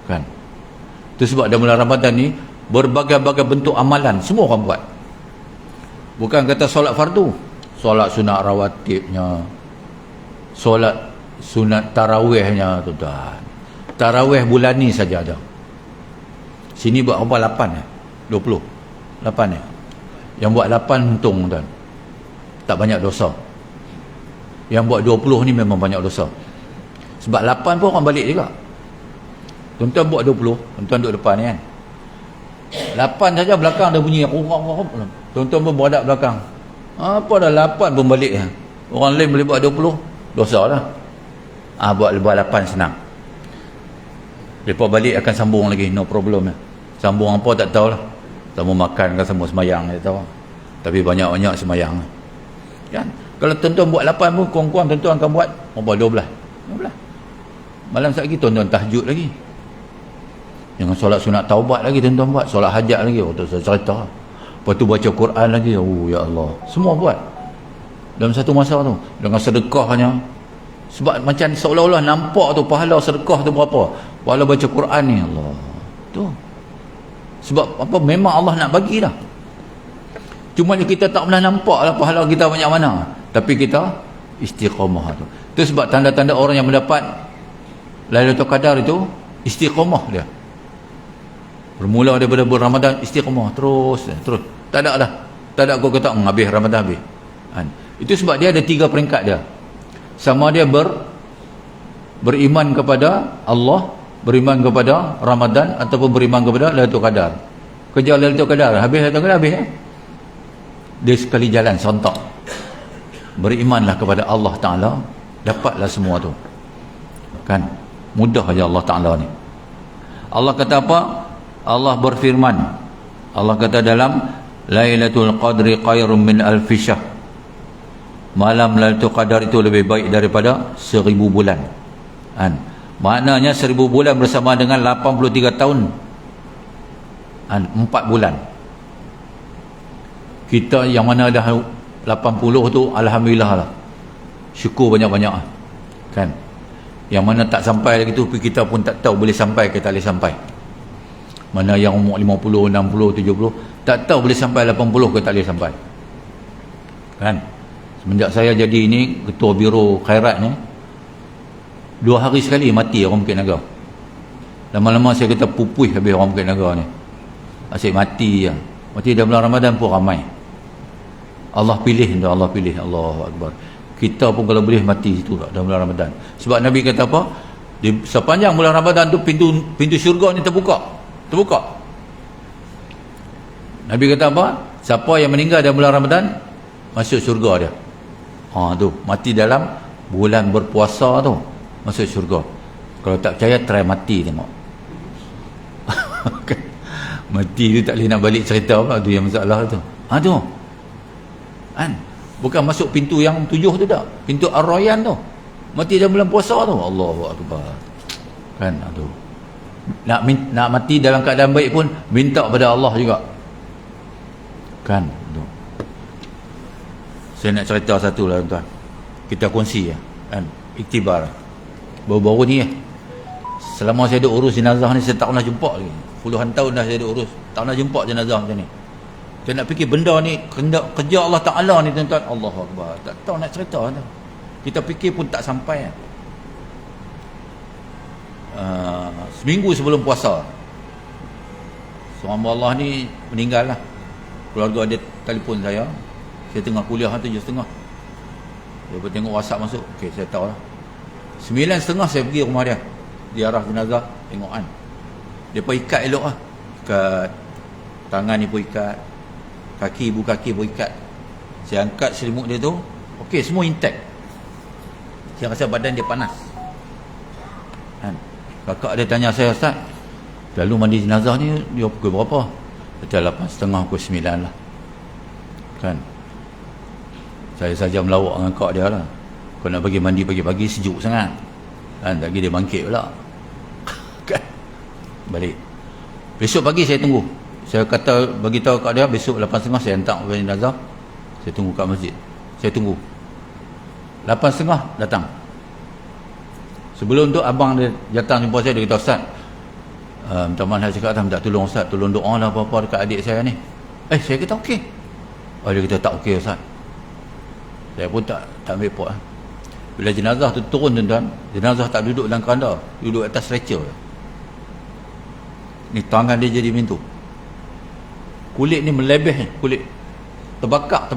Kan? Itu sebab dalam bulan Ramadan ni berbagai-bagai bentuk amalan semua orang buat. Bukan kata solat fardu, solat sunat rawatibnya, solat sunat tarawihnya, tuan-tuan. Tarawih bulan ni saja ada. Sini buat berapa? 8 20 8 ya. Yang buat 8 untung, tuan. Tak banyak dosa. Yang buat 20 ni memang banyak dosa. Sebab 8 pun orang balik juga. Tuan-tuan buat 20, tuan-tuan duduk depan ni kan. 8 saja belakang dah bunyi. Tuan-tuan pun beradak belakang. Apa dah 8 pun balik. Orang lain boleh buat 20, dosa lah. Buat 8 senang. Lepas balik akan sambung lagi, no problem. Sambung apa tak tahulah. Sambung makan kan, sambung semayang, tak tahu. Tapi banyak-banyak semayang. Kan? Kalau tuan-tuan buat 8 pun, kurang-kurang tuan-tuan akan buat 12. Malam sekali tuan-tuan tahajud lagi. Jangan solat sunat taubat lagi tuan-tuan buat. Solat hajat lagi. Tu saya cerita. Lepas tu baca Quran lagi. Ya Allah. Semua buat. Dalam satu masa tu. Dengan sedekahnya. Sebab macam seolah-olah nampak tu pahala sedekah tu berapa. Pahala baca Quran ni. Allah. Tu. Sebab apa? Memang Allah nak bagi dah. Cuma kita tak pernah nampak lah pahala kita banyak mana. Tapi kita istiqamah tu. Itu sebab tanda-tanda orang yang mendapat Lailatul Qadar itu istiqamah dia. Bermula daripada bulan Ramadan istiqamah terus. Tak ada lah. Tak ada aku kata habis Ramadan habis. Itu sebab dia ada 3 peringkat dia. Sama dia beriman kepada Allah, beriman kepada Ramadan ataupun beriman kepada Lailatul Qadar. Kerja Lailatul Qadar habis Lailatul Qadar habis. Dia sekali jalan sontak. Berimanlah kepada Allah Ta'ala, dapatlah semua tu. Kan? Mudah aja Allah Ta'ala ni. Allah kata apa? Allah berfirman. Allah kata dalam Lailatul Qadri khairum min alfi syahr. Malam Lailatul Qadar itu lebih baik daripada 1000 bulan. Kan? Maknanya 1000 bulan bersama dengan 83 tahun. 4 bulan. Kita yang mana dah 80 tu alhamdulillah lah. Syukur banyak-banyak kan. Yang mana tak sampai lagi tu kita pun tak tahu boleh sampai ke tak boleh sampai. Mana yang umur 50, 60, 70 Tak tahu boleh sampai 80 ke tak boleh sampai. Kan? Semenjak saya jadi ini ketua biro khairat ni, 2 hari sekali mati orang Bukit Naga. Lama-lama saya kata pupui habis orang Bukit Naga ni. Asyik mati je. Mati dalam bulan Ramadan pun ramai. Allah pilih, Allah pilih. Allahu Akbar. Kita pun kalau boleh mati situ dalam bulan Ramadan. Sebab Nabi kata apa? Di sepanjang bulan Ramadan tu pintu syurga ni terbuka. Nabi kata apa? Siapa yang meninggal dalam bulan Ramadan masuk syurga dia. Tu mati dalam bulan berpuasa tu masuk syurga. Kalau tak percaya try mati tengok. Mati tu tak boleh nak balik cerita apa tu yang masalah tu. Tu. Kan? Bukan masuk pintu yang 7 tu dah. Pintu Ar-Rayyan tu. Mati dalam bulan puasa tu. Allahu Akbar. Kan? Tu. Nak mati dalam keadaan baik pun minta pada Allah juga. Kan? Tu. Saya nak cerita satu lah tuan. Kita kongsi ya. Kan? Iktibar. Baru-baru ni selama saya duk urus jenazah ni, saya tak pernah jumpa lagi. Puluhan tahun dah saya duk urus, tak pernah jumpa jenazah macam ni. Saya nak fikir benda ni kerja Allah Ta'ala ni tuan-tuan. Allahu Akbar. Tak tahu nak cerita tu. Kita fikir pun tak sampai. Seminggu sebelum puasa, seorang Allah ni meninggal lah. Keluarga dia telefon saya. Saya tengah kuliah 7:30. Dia pun tengok WhatsApp masuk. Okey, saya tahu lah. 9:30 saya pergi rumah dia. Di arah jenazah, tengok kan. Dia pun ikat elok lah. Ikat tangan ni pun ikat, kaki, ibu kaki pun ikat. Saya angkat selimut dia tu, okey, semua intact. Saya rasa badan dia panas. Kan? Kakak dia tanya saya, Ustaz, lalu mandi jenazah ni dia pukul berapa? Kata 8:30, pukul 9 lah. Kan? Saya saja melawak dengan kak dia lah. Kau nak bagi mandi pagi-pagi sejuk sangat. Kan? Tak kira dia bangkit pula. Kan? Balik. Besok pagi saya tunggu. Saya kata, bagi tahu kat dia, besok 8:30 saya hantar bagi jenazah. Saya tunggu kat masjid. Saya tunggu. 8:30 datang. Sebelum tu abang dia datang jumpa saya, dia kata, Ustaz, minta maaf, saya cakap, minta tolong Ustaz, tolong doa lah apa-apa dekat adik saya ni. Saya kata okey. Dia kata tak okey Ustaz. Saya pun tak ambil pot lah. Bila jenazah tu turun tuan-tuan, jenazah tak duduk dalam keranda, duduk atas stretcher. Ni tangan dia jadi pintu. Kulit ni melebeh, kulit terbakar.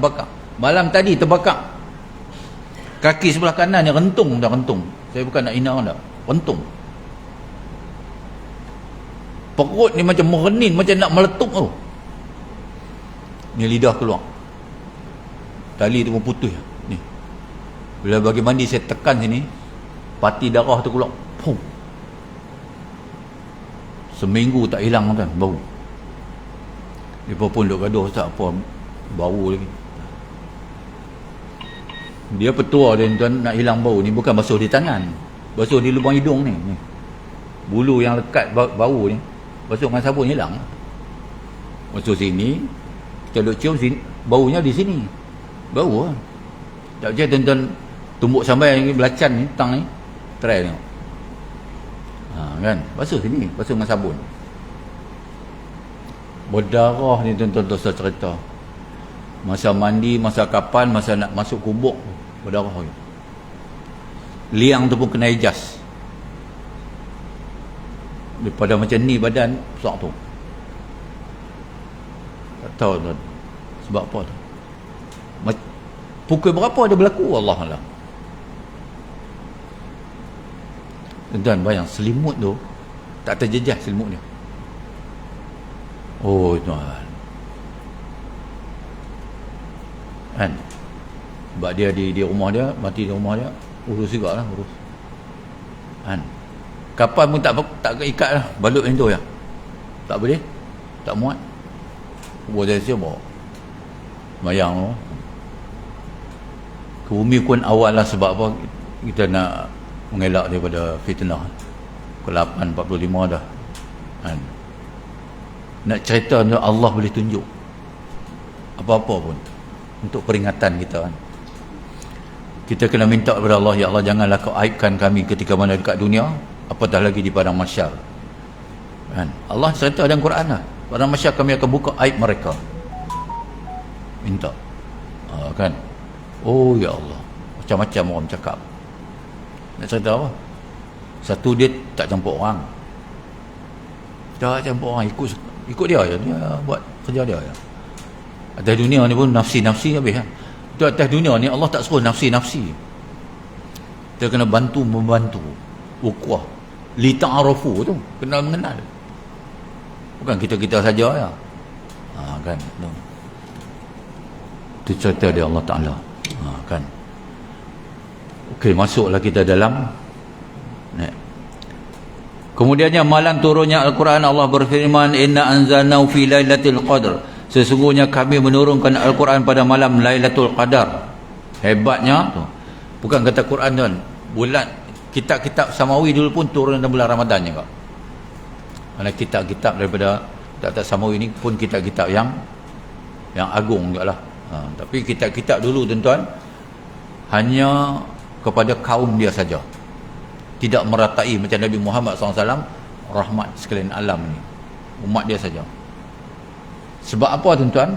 Malam tadi terbakar. Kaki sebelah kanan ni rentung. Saya bukan nak hina dah, rentung. Perut ni macam merenin, macam nak meletup tu. Ni lidah keluar. Tali tu pun putus ni. Bila bagi mandi saya tekan sini, pati darah tu keluar. Pum. Seminggu tak hilang kan bau. Dia pun duk gaduh, Ustaz, apa bau lagi. Dia petua dia tuan, nak hilang bau ni bukan basuh di tangan, basuh di lubang hidung ni. Bulu yang lekat bau ni, basuh dengan sabun hilang. Basuh sini, kita duk cium sini, baunya di sini. Bau lah. Tak percaya tuan-tuan, tumbuk sampai ni belacan ni, tang ni, try tengok. Kan? Basuh sini, basuh dengan sabun. Berdarah ni tuan-tuan, dosa cerita. Masa mandi, masa kapan, masa nak masuk kubur, berdarah ni. Liang tu pun kena ijas. Daripada macam ni badan besar tu. Tak tahu tuan, sebab apa tu. Pukul berapa dia berlaku, Allah Allah. Tuan bayang, selimut tu tak terjejah selimut dia. Oh tuan, kan? Sebab dia di rumah dia, mati di rumah dia, urus juga lah, urus. Kan? Kapal pun tak ikat lah, balut macam tu ya. Tak boleh, tak muat. Kubur saya siapa bawa mayang tu ke bumi pun awal lah. Sebab apa? Kita nak mengelak daripada fitnah. Pukul 8.45 dah. Kan? Nak cerita Allah boleh tunjuk apa-apa pun untuk peringatan kita kan. Kita kena minta kepada Allah, ya Allah, janganlah kau aibkan kami ketika mana dekat dunia, apatah lagi di padang mahsyar. Kan? Allah cerita dalam Quran lah. Pada mahsyar kami akan buka aib mereka. Minta. Kan? Oh ya Allah. Macam-macam orang cakap. Nak cerita apa? Satu, dia tak campur orang. Tak campur orang, ikut dia je. Dia buat kerja dia je. Atas dunia ni pun nafsi-nafsi habis kan. Itu atas dunia ni Allah tak suruh nafsi-nafsi. Kita kena membantu. Ukhuwah. Li ta'arufu tu, kenal mengenal. Bukan kita saja ya. Kan. Itu cerita dia Allah Ta'ala. Kan. Okey, masuklah kita dalam. Kemudiannya malam turunnya Al-Quran, Allah berfirman, inna anzalnahu fi lailatul qadr. Sesungguhnya kami menurunkan Al-Quran pada malam Lailatul Qadar. Hebatnya tu. Bukan kata Quran tuan. Bulan kitab-kitab samawi dulu pun turun dalam bulan Ramadan juga. Mana kitab-kitab daripada kitab samawi ni pun kitab-kitab yang agung jugalah. Tapi kitab-kitab dulu tuan-tuan hanya kepada kaum dia saja. Tidak meratai macam Nabi Muhammad SAW, rahmat sekalian alam ni. Umat dia saja. Sebab apa tuan-tuan?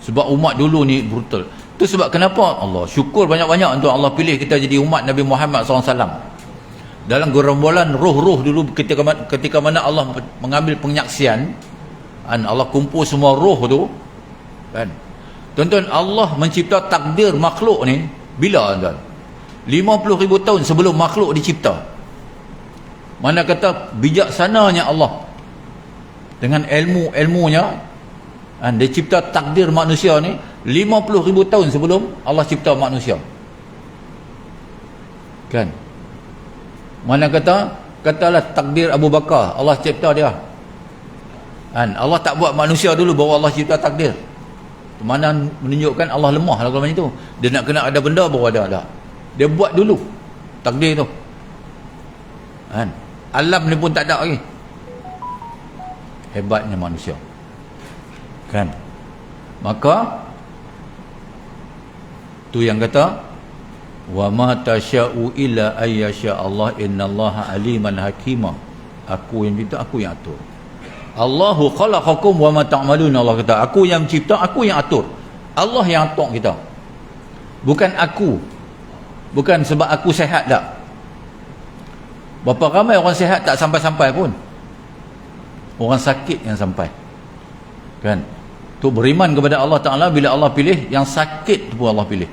Sebab umat dulu ni brutal. Itu sebab kenapa Allah syukur banyak-banyak untuk Allah pilih kita jadi umat Nabi Muhammad SAW. Dalam gerombolan roh-roh dulu ketika mana Allah mengambil penyaksian, Allah kumpul semua roh tu kan. Tuan-tuan, Allah mencipta takdir makhluk ni bila tuan? 50,000 tahun sebelum makhluk dicipta. Mana kata bijaksananya Allah dengan ilmunya dia cipta takdir manusia ni 50,000 tahun sebelum Allah cipta manusia. Kan? Mana katalah takdir Abu Bakar, Allah cipta dia. Kan? Allah tak buat manusia dulu baru Allah cipta takdir. Mana menunjukkan Allah lemah lah kalau macam tu. Dia nak kena ada benda baru ada. Dia buat dulu takdir tu. Kan? Alam ni pun tak ada lagi. Hebatnya manusia. Kan? Maka tu yang kata wa ma tasya'u illa ayyasha Allah innallaha aliman hakimah. Aku yang cipta, aku yang atur. Allahu khalaqakum wa ma ta'malun. Allah kata aku yang mencipta, aku yang atur. Allah yang atur kita. Bukan aku. Bukan sebab aku sihat tak. Berapa ramai orang sihat tak sampai-sampai pun. Orang sakit yang sampai. Kan? Tu beriman kepada Allah Ta'ala. Bila Allah pilih, yang sakit pun Allah pilih.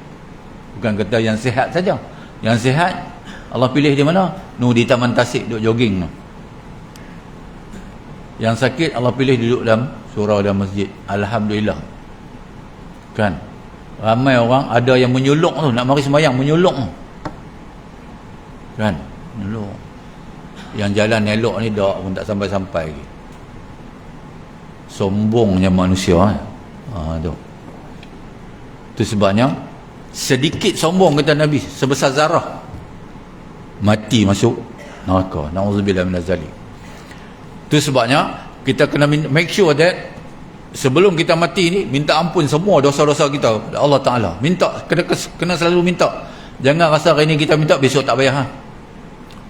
Bukan kata yang sihat saja. Yang sihat Allah pilih di mana? Di Taman Tasik duduk jogging tu. Yang sakit Allah pilih duduk dalam surau dalam masjid. Alhamdulillah. Kan? Ramai orang ada yang menyuluk tu, nak mari sembahyang menyuluk tu. Kan? Menyuluk. Yang jalan elok ni dak pun tak sampai-sampai lagi. Sombongnya manusia. Tu. Tu sebabnya sedikit sombong kata Nabi sebesar zarah mati masuk neraka. Nauzubillah minaz zalim. Tu sebabnya kita kena make sure that sebelum kita mati ni minta ampun semua dosa-dosa kita kepada Allah Ta'ala. Minta, kena selalu minta. Jangan rasa hari ni kita minta besok tak payah.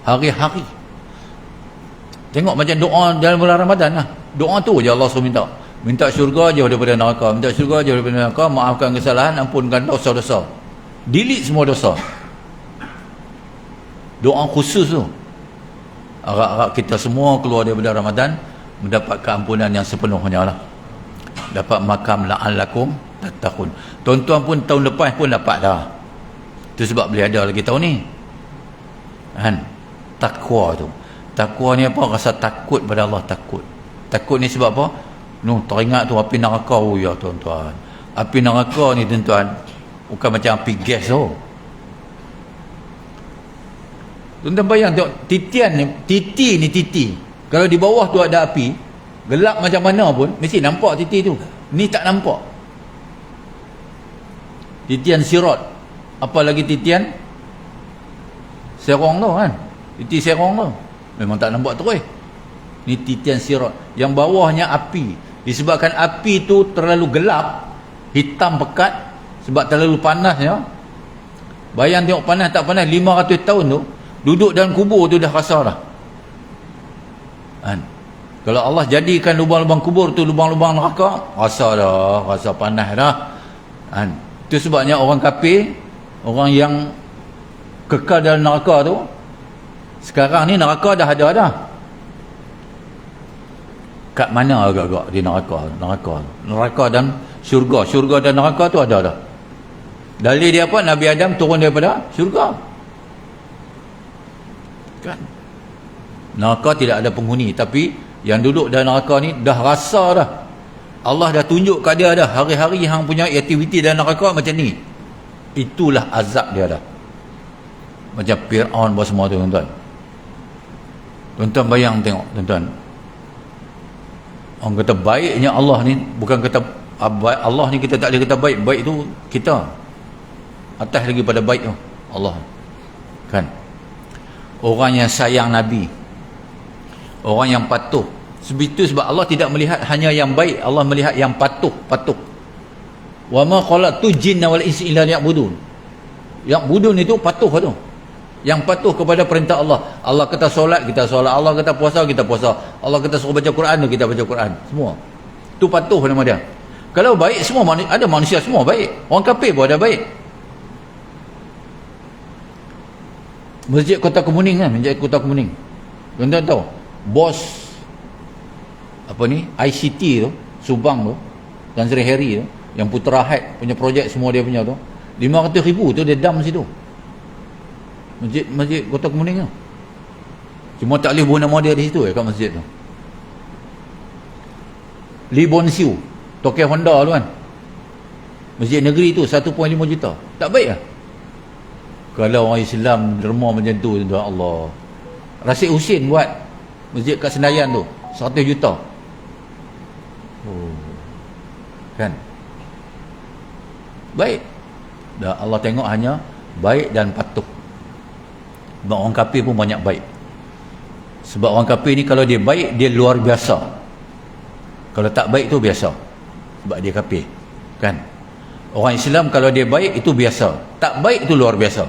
Hari-hari. Tengok macam doa dalam bulan Ramadan lah. Doa tu je Allah suruh minta. Minta syurga jauh daripada neraka. Minta syurga jauh daripada neraka. Maafkan kesalahan, ampunkan dosa-dosa. Delete semua dosa. Doa khusus tu. Harap-harap kita semua keluar daripada Ramadan mendapat keampunan yang sepenuhnya lah. Dapat makam la'allakum tattaqun. Tuan-tuan pun tahun lepas pun dapat dah. Itu sebab boleh ada lagi tahun ni. Kan? Takwa tu. Takwa ni apa? Rasa takut pada Allah, takut. Takut ni sebab apa? Teringat tu api neraka. Oh ya tuan-tuan. Api neraka ni tuan-tuan bukan macam api gas tu. Tuan-tuan bayang tengok titian ni, titi. Kalau di bawah tu ada api, gelap macam mana pun mesti nampak titi tu. Ni tak nampak. Titian sirat. Apalagi titian serong tu kan. Titi serong tu memang tak nampak terus. Ni titian sirat. Yang bawahnya api. Disebabkan api tu terlalu gelap, hitam pekat, sebab terlalu panasnya. Bayang tengok panas tak panas 500 tahun tu, duduk dalam kubur tu dah rasa dah. Kan? Kalau Allah jadikan lubang-lubang kubur tu lubang-lubang neraka, rasa panas dah. Kan? Itu sebabnya orang kafir, orang yang kekal dalam neraka tu, sekarang ni neraka dah ada dah. Kat mana agak-agak di neraka dan syurga dan neraka tu ada dah. Dalil dia apa? Nabi Adam turun daripada syurga. Kan? Neraka tidak ada penghuni, tapi yang duduk dalam neraka ni dah rasa dah. Allah dah tunjuk kat dia dah hari-hari hang punya aktiviti dalam neraka macam ni. Itulah azab dia dah. Macam Fir'aun buat semua tu, tuan-tuan. Tuan-tuan bayang tengok, tuan-tuan. Orang kata baiknya Allah ni, bukan kata Allah ni kita tak boleh kata baik. Baik tu kita. Atas lagi pada baik tu Allah. Kan? Orang yang sayang Nabi, orang yang patuh. Sebegitu sebab Allah tidak melihat hanya yang baik, Allah melihat yang patuh. Wa ma khalaqtu jinna wal insa illa liya'budun. Yang budun itu patuh tu. Yang patuh kepada perintah Allah. Allah kata solat, kita solat. Allah kata puasa, kita puasa. Allah kata suruh baca Quran, kita baca Quran. Semua. Tu patuh nama dia. Kalau baik semua ada manusia semua baik. Orang kafir pun ada baik. Masjid Kota Kemuning kan, Masjid Kota Kemuning. Tuan-tuan tahu, bos apa ni ICT tu, Subang tu, Tan Sri Harry tu, yang Putra Had punya projek semua dia punya tu, 500,000 tu dia dam situ. Masjid Kota Kemuning tu. Cuma tak boleh buat nama dia di situ kat masjid tu. Lee Bon Siu, Tokyo Honda tu kan. Masjid negeri tu 1.5 juta. Tak baik lah. Kalau orang Islam derma macam tu, tuan Allah. Rasid Husin buat masjid kat Senayan tu 100 juta. Kan? Baik. Dan Allah tengok hanya baik dan patuh. Sebab orang kafir pun banyak baik. Sebab orang kafir ni kalau dia baik, dia luar biasa. Kalau tak baik tu biasa. Sebab dia kafir. Kan? Orang Islam kalau dia baik itu biasa. Tak baik itu luar biasa.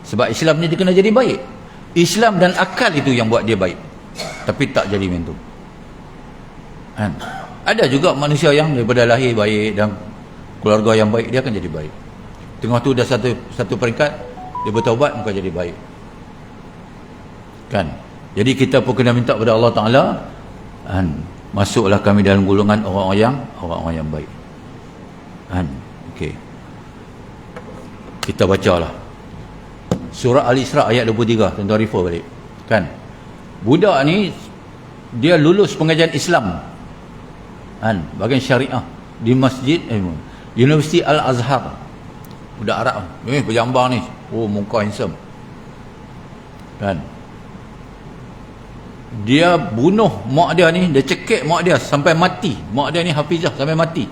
Sebab Islam ni dia kena jadi baik. Islam dan akal itu yang buat dia baik. Tapi tak jadi macam tu. Kan? Ada juga manusia yang daripada lahir baik dan keluarga yang baik, dia akan jadi baik. Tengah tu dah satu peringkat, dia bertaubat, maka jadi baik. Kan? Jadi kita pun kena minta kepada Allah Ta'ala, kan? Masuklah kami dalam golongan orang-orang yang baik. Kan? Okey. Kita bacalah surah Al-Isra ayat 23, tuan-tuan refer balik. Kan? Budak ni dia lulus pengajian Islam, kan, bahagian syariah di masjid Universiti Al-Azhar. Budak Arab berjambang ni, muka handsome. Kan? Dia bunuh mak dia ni, dia cekik mak dia sampai mati. Mak dia ni hafizah sampai mati.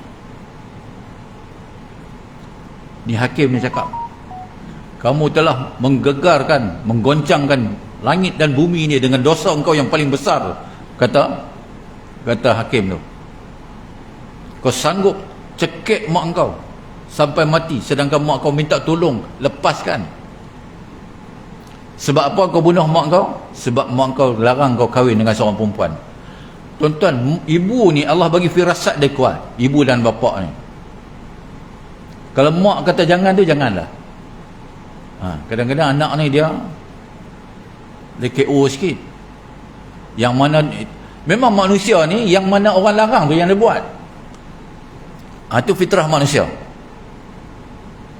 Ni hakim ni cakap, kamu telah menggegarkan, menggoncangkan langit dan bumi ni dengan dosa engkau yang paling besar. Kata hakim tu, kau sanggup cekik mak engkau sampai mati, sedangkan mak kau minta tolong, lepaskan. Sebab apa kau bunuh mak kau? Sebab mak kau larang kau kahwin dengan seorang perempuan. Tuan-tuan, ibu ni Allah bagi firasat dia kuat, ibu dan bapa ni. Kalau mak kata jangan tu, janganlah. Kadang-kadang anak ni dia KO sikit. Yang mana memang manusia ni, yang mana orang larang tu yang dia buat. Itu fitrah manusia.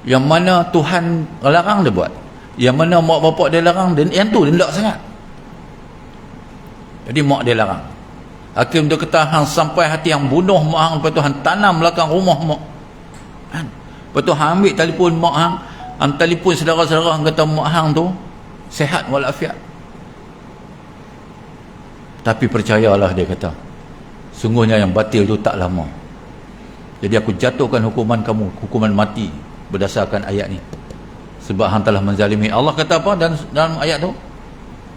Yang mana Tuhan larang dia buat, yang mana mak bapak dia larang, dan yang tu dia tak sangat. Jadi mak dia larang. Hakim tu kata hang sampai hati yang bunuh mak hang, lepas tu hang tanam belakang rumah mak. Kan? Lepas tu hang ambil telefon mak hang telefon saudara-saudara hang, kata mak hang tu sihat walafiat. Tapi percayalah, dia kata, sungguhnya yang batil tu tak lama. Jadi aku jatuhkan hukuman kamu, hukuman mati berdasarkan ayat ni. Sebab hang telah menzalimi. Allah kata apa dalam ayat tu?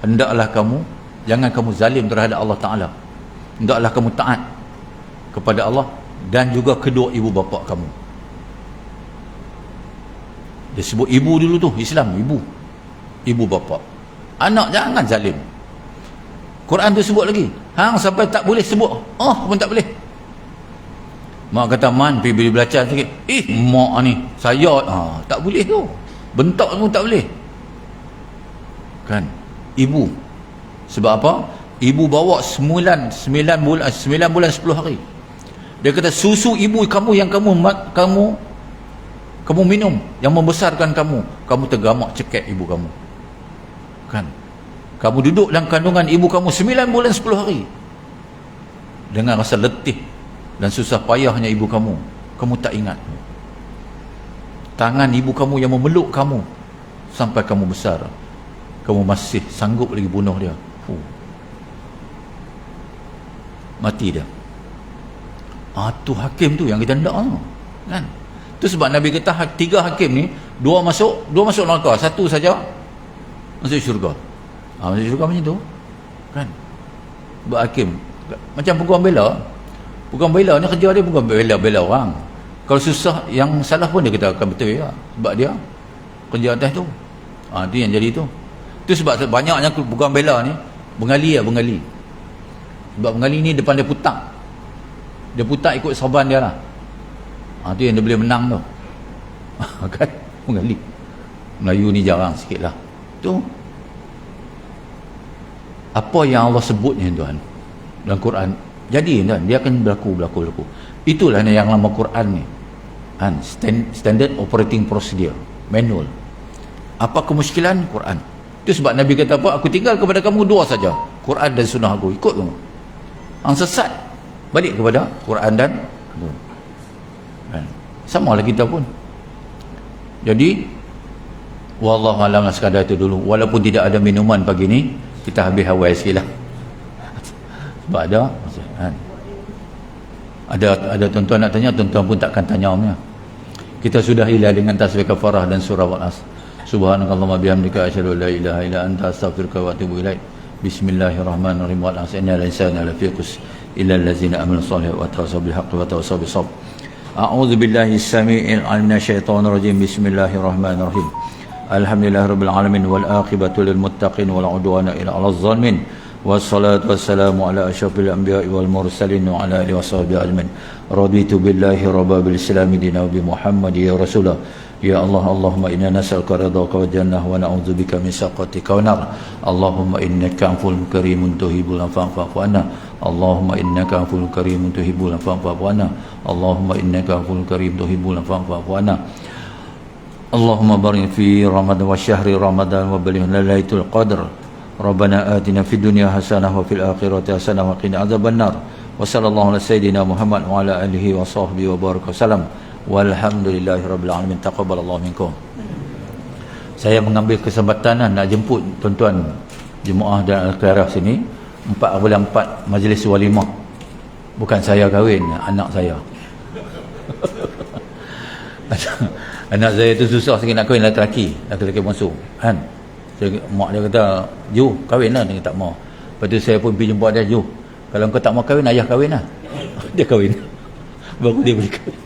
Hendaklah kamu, jangan kamu zalim terhadap Allah Ta'ala. Hendaklah kamu taat kepada Allah dan juga kedua ibu bapa kamu. Dia sebut ibu dulu tu, Islam, ibu bapa. Anak jangan zalim. Quran tu sebut lagi, Hang sampai tak boleh sebut pun tak boleh. Mak kata, man pergi beli belacan sikit. Mak ni saya tak boleh tu, bentak pun tak boleh kan. Ibu, sebab apa? Ibu bawa 9 bulan 10 hari. Dia kata susu ibu kamu yang kamu minum, yang membesarkan kamu tergamak cekek ibu kamu kan. Kamu duduk dalam kandungan ibu kamu 9 bulan 10 hari dengan rasa letih dan susah payahnya ibu kamu tak ingat. Tangan ibu kamu yang memeluk kamu sampai kamu besar, kamu masih sanggup lagi bunuh dia. Mati dia. Tu hakim tu yang kita hendak kan. Tu sebab Nabi kata 3 hakim ni, 2 masuk neraka, 1 saja masuk syurga. Masuk syurga macam tu kan. Sebab hakim macam peguam bela ni, kerja dia bukan bela orang. Kalau susah yang salah pun dia kata akan betul ya, sebab dia kerja atas tu. Tu yang jadi tu. Tu sebab banyaknya peguam bela ni bengali. Sebab bengali ni depan dia putak ikut saban dia lah. Tu yang dia boleh menang tu. Kan? Bengali. Melayu ni jarang sikit lah. Tu apa yang Allah sebut ni tuan dalam Quran, jadi tuan, dia akan berlaku. Itulah yang nama Quran ni kan, standard operating procedure, manual. Apa kemuskilan Quran. Itu sebab Nabi kata apa? Aku tinggal kepada kamu 2 saja, Quran dan sunnah aku, ikut kamu. Ang sesat balik kepada Quran dan kan? Sama lah kita pun. Jadi wallahu alam, sekadar itu dulu. Walaupun tidak ada minuman pagi ni, kita habis hawai sikit lah. Sebab ada tuan-tuan nak tanya, tuan-tuan pun takkan tanya punya. Kita sudah hilang dengan tasbih kafarah dan surah Al-As. Subhanakallahumma bihamdika asyhadu an la ilaha illa anta astaghfiruka wa atubu ilaik. Bismillahirrahmanirrahim. Wal 'asri innal insana lafi khusr illa allazina amanu salihati wa tawassaw bil haqqi wa tawassaw bis sabr. A'udzu billahi as-sami'il 'alim minasyaitonir rajim. Bismillahirrahmanirrahim. Alhamdulillahirabbil alamin wal aqibatu lil muttaqin wal 'udwana illa 'alal zalimin. Wassalatu wassalamu ala asyrafil anbiya'i wal mursalin wa ala alihi washabbihi ajmain. Raditu billahi rabbil islami dinan wa bi Muhammadin rasulah. Ya Allah, Allahumma inna nas'aluka ridhaka wa jannah wa na'udzubika min saqatika wa nar. Allahumma innaka 'afuwwun karimun tuhibbul 'afwa fa'fu 'anna. Allahumma innaka 'afuwwun karimun tuhibbul 'afwa fa'fu 'anna. Allahumma innaka 'afuwwun karimun tuhibbul 'afwa fa'fu 'anna. Allahumma barik fi Ramadan wa syahri Ramadan wa balighna lailatul qadr. Rabbana atina fid dunya hasanah wa fil akhirati hasanah wa qina adzabannar. Wa sallallahu ala sayyidina Muhammad wa ala alihi wa sahbihi wa baraka wasallam. Walhamdulillahirabbil alamin. Taqabbalallahu minkum. Saya mengambil kesempatan nak jemput tuan-tuan jemaah dan al-khairah sini 4 majlis walimah. Bukan saya kahwin, anak saya. Anak saya tu susah sikit nak kahwin, lelaki bongsu kan. Mak dia kata, "Ju, kahwin lah." Dia tak mau. Lepas tu saya pun pergi jumpa dia, "Ju, kalau kau tak mau kahwin, ayah kahwin lah." Dia kahwin. Baru dia boleh kahwin.